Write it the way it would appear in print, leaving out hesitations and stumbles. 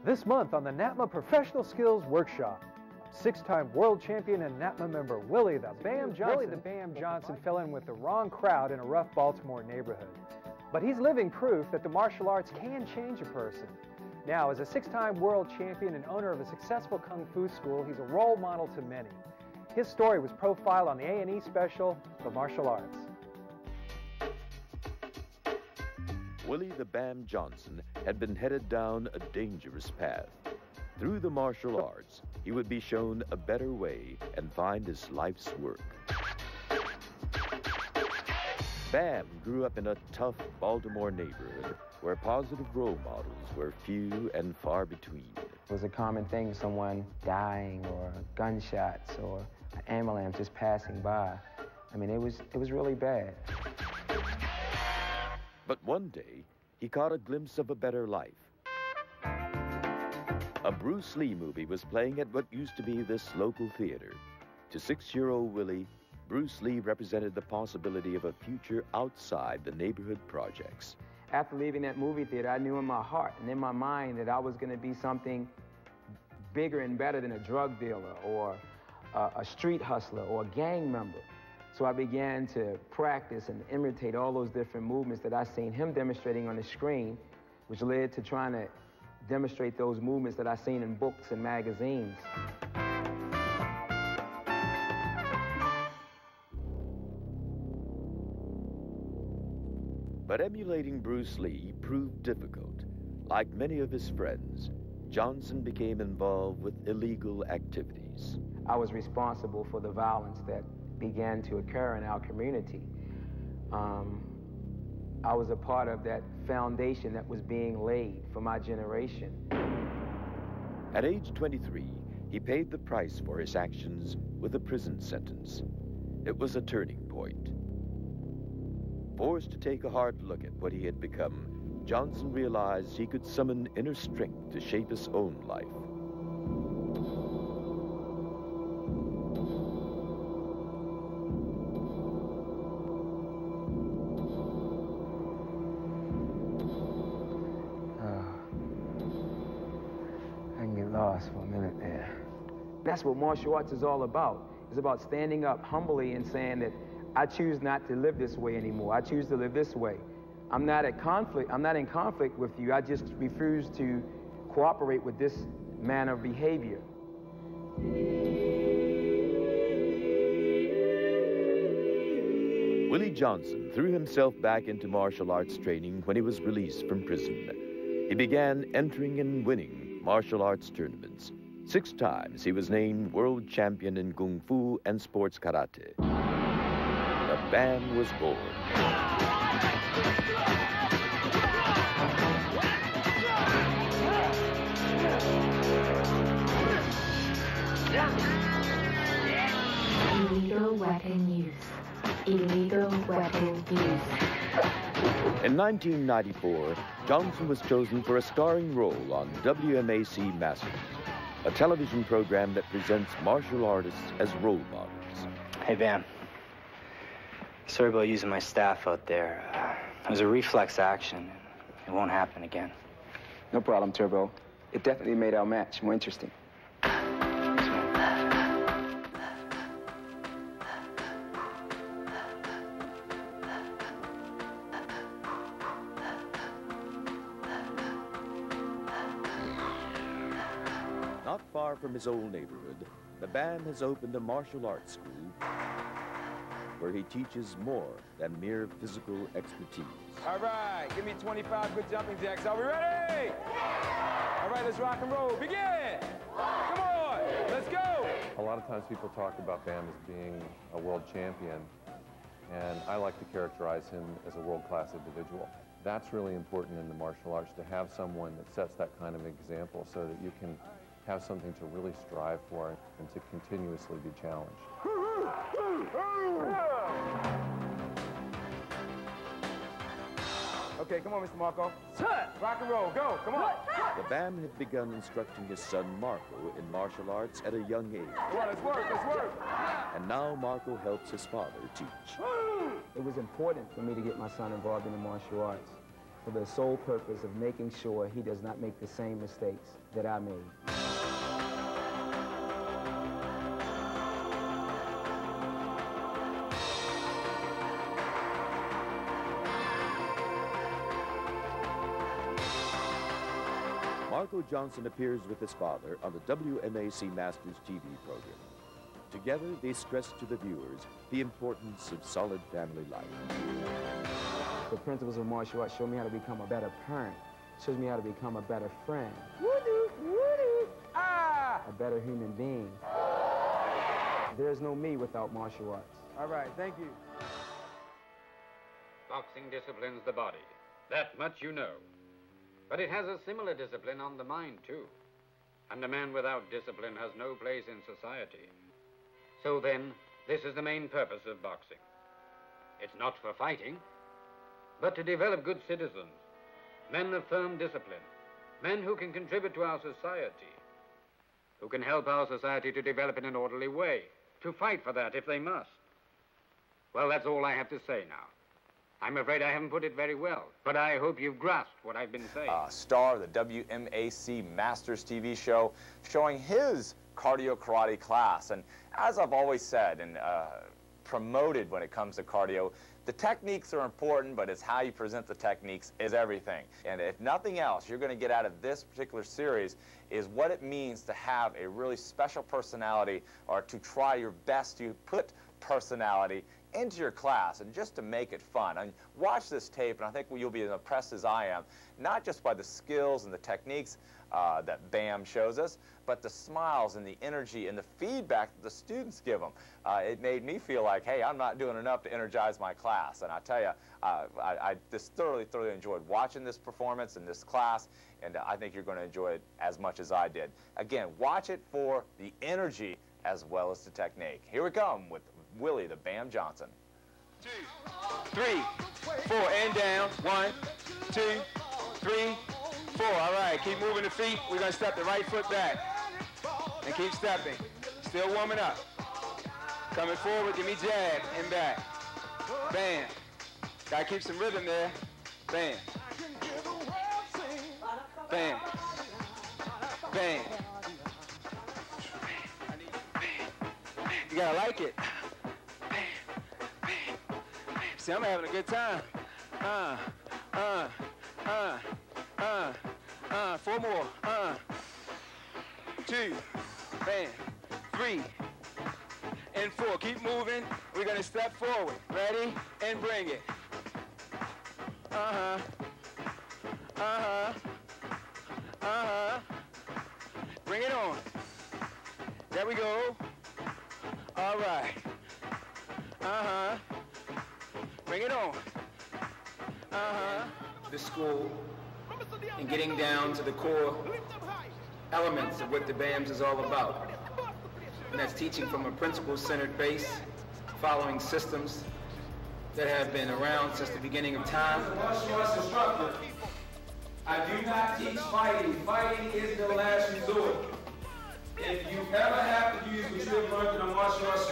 This month on the NATMA Professional Skills Workshop, six-time world champion and NATMA member Willie the Bam Johnson fell in with the wrong crowd in a rough Baltimore neighborhood. But he's living proof that the martial arts can change a person. Now, as a six-time world champion and owner of a successful kung fu school, he's a role model to many. His story was profiled on the A&E special, The Martial Arts. Willie the Bam Johnson had been headed down a dangerous path. Through the martial arts, he would be shown a better way and find his life's work. Bam grew up in a tough Baltimore neighborhood where positive role models were few and far between. It was a common thing, someone dying or gunshots or an ambulance just passing by. I mean, it was really bad. But one day, he caught a glimpse of a better life. A Bruce Lee movie was playing at what used to be this local theater. To 6-year-old Willie, Bruce Lee represented the possibility of a future outside the neighborhood projects. After leaving that movie theater, I knew in my heart and in my mind that I was going to be something bigger and better than a drug dealer or a street hustler or a gang member. So I began to practice and imitate all those different movements that I seen him demonstrating on the screen, which led to trying to demonstrate those movements that I seen in books and magazines. But emulating Bruce Lee proved difficult. Like many of his friends, Johnson became involved with illegal activities. I was responsible for the violence that began to occur in our community. I was a part of that foundation that was being laid for my generation. At age 23, he paid the price for his actions with a prison sentence. It was a turning point. Forced to take a hard look at what he had become, Johnson realized he could summon inner strength to shape his own life. Lost for a minute there. That's what martial arts is all about. It's about standing up humbly and saying that I choose not to live this way anymore. I choose to live this way. I'm not in conflict with you. I just refuse to cooperate with this manner of behavior. Willie Johnson threw himself back into martial arts training when he was released from prison. He began entering and winning martial arts tournaments. 6 times he was named world champion in Kung Fu and sports karate. The Bam was born. Illegal weapon use. Illegal weapon use. In 1994, Johnson was chosen for a starring role on WMAC Massacre, a television program that presents martial artists as role models. Hey, Bam. Sorry about using my staff out there. It was a reflex action. It won't happen again. No problem, Turbo. It definitely made our match more interesting. Not far from his old neighborhood, the Bam has opened a martial arts school where he teaches more than mere physical expertise. All right, give me 25 good jumping jacks. Are we ready? All right, let's rock and roll. Begin! Come on, let's go! A lot of times people talk about Bam as being a world champion, and I like to characterize him as a world-class individual. That's really important in the martial arts, to have someone that sets that kind of example so that you can have something to really strive for and to continuously be challenged. Okay, come on, Mr. Marco. Rock and roll, go, come on. The Bam had begun instructing his son Marco in martial arts at a young age. Come on, let's work, let's work. And now Marco helps his father teach. It was important for me to get my son involved in the martial arts for the sole purpose of making sure he does not make the same mistakes that I made. Marco Johnson appears with his father on the WMAC Masters TV program. Together, they stress to the viewers the importance of solid family life. The principles of martial arts show me how to become a better parent, shows me how to become a better friend, a better human being. There's no me without martial arts. All right, thank you. Boxing disciplines the body. That much you know. But it has a similar discipline on the mind, too. And a man without discipline has no place in society. So then, this is the main purpose of boxing. It's not for fighting, but to develop good citizens, men of firm discipline, men who can contribute to our society, who can help our society to develop in an orderly way, to fight for that if they must. Well, that's all I have to say now. I'm afraid I haven't put it very well, but I hope you've grasped what I've been saying. Star of the WMAC Masters TV show, showing his cardio karate class. And as I've always said and promoted when it comes to cardio, the techniques are important, but it's how you present the techniques is everything. And if nothing else, you're going to get out of this particular series is what it means to have a really special personality, or to try your best to put personality into your class and just to make it fun. And watch this tape, and I think you'll be as impressed as I am, not just by the skills and the techniques that Bam shows us, but the smiles and the energy and the feedback that the students give them. It made me feel like, hey, I'm not doing enough to energize my class. And I tell you, I just thoroughly enjoyed watching this performance and this class, and I think you're going to enjoy it as much as I did. Again, watch it for the energy as well as the technique. Here we come with Willie the Bam Johnson. 2, 3, 4, and down. 1, 2, 3, 4. All right, keep moving the feet. We're going to step the right foot back. And keep stepping. Still warming up. Coming forward, give me jab and back. Bam. Got to keep some rhythm there. Bam. Bam. Bam. You got to like it. See, I'm having a good time. 4 more. 2, bam, 3, and 4. Keep moving. We're gonna step forward. Ready? And bring it. Bring it on. There we go. All right. Bring it on. The school and getting down to the core elements of what the BAMS is all about. And that's teaching from a principle-centered base, following systems that have been around since the beginning of time. As a martial arts instructor, I do not teach fighting. Fighting is the last resort. If you ever have to use what you have learned in a martial arts